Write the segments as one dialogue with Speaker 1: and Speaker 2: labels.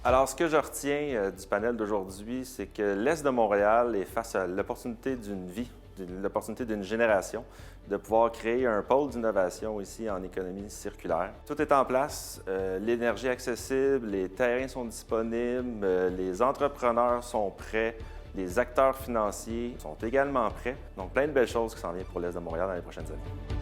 Speaker 1: Alors, ce que je retiens du panel d'aujourd'hui, c'est que l'Est de Montréal est face à l'opportunité d'une vie, l'opportunité d'une génération, de pouvoir créer un pôle d'innovation ici en économie circulaire. Tout est en place, l'énergie accessible, les terrains sont disponibles, les entrepreneurs sont prêts, les acteurs financiers sont également prêts. Donc, plein de belles choses qui s'en viennent pour l'Est de Montréal dans les prochaines années.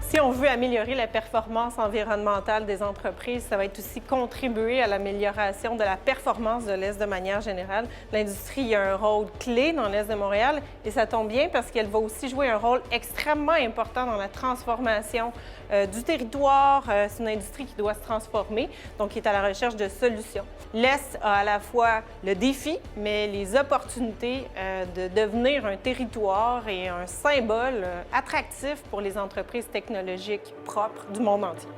Speaker 2: Si on veut améliorer la performance environnementale des entreprises, ça va être aussi contribuer à l'amélioration de la performance de l'Est de manière générale. L'industrie a un rôle clé dans l'Est de Montréal et ça tombe bien parce qu'elle va aussi jouer un rôle extrêmement important dans la transformation du territoire. C'est une industrie qui doit se transformer, donc qui est à la recherche de solutions. L'Est a à la fois le défi, mais les opportunités de devenir un territoire et un symbole attractif pour les entreprises technologiques propres du monde entier.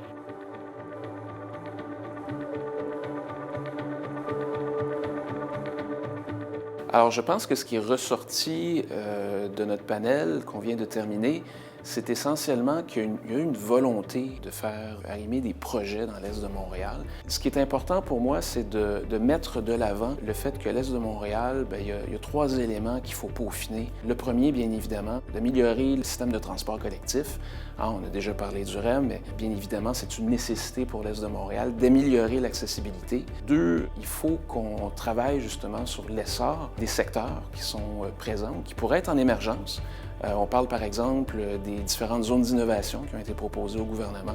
Speaker 3: Alors, je pense que ce qui est ressorti de notre panel qu'on vient de terminer, c'est essentiellement qu'il y a eu une volonté de faire arrimer des projets dans l'Est de Montréal. Ce qui est important pour moi, c'est de mettre de l'avant le fait que l'Est de Montréal, il y a trois éléments qu'il faut peaufiner. Le premier, bien évidemment, d'améliorer le système de transport collectif. On a déjà parlé du REM, mais bien évidemment, c'est une nécessité pour l'Est de Montréal d'améliorer l'accessibilité. Deux, il faut qu'on travaille justement sur l'essor des secteurs qui sont présents, qui pourraient être en émergence. On parle par exemple des différentes zones d'innovation qui ont été proposées au gouvernement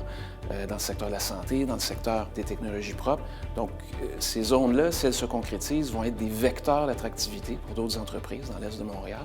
Speaker 3: dans le secteur de la santé, dans le secteur des technologies propres. Donc, ces zones-là, si elles se concrétisent, vont être des vecteurs d'attractivité pour d'autres entreprises dans l'Est de Montréal.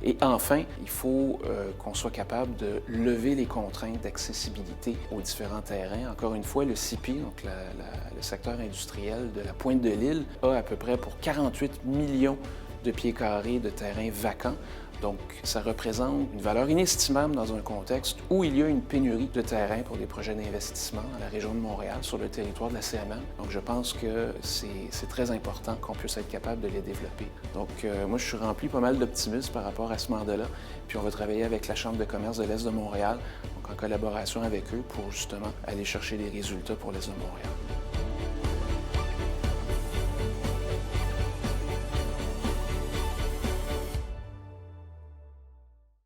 Speaker 3: Et enfin, il faut qu'on soit capable de lever les contraintes d'accessibilité aux différents terrains. Encore une fois, le CIPI, donc le secteur industriel de la Pointe de l'Île, a à peu près pour 48 millions de pieds carrés de terrains vacants. Donc, ça représente une valeur inestimable dans un contexte où il y a une pénurie de terrain pour des projets d'investissement dans la région de Montréal, sur le territoire de la CMM. Donc, je pense que c'est très important qu'on puisse être capable de les développer. Donc, moi, je suis rempli pas mal d'optimisme par rapport à ce mandat-là. Puis, on va travailler avec la Chambre de commerce de l'Est de Montréal, donc en collaboration avec eux pour justement aller chercher des résultats pour l'Est de Montréal.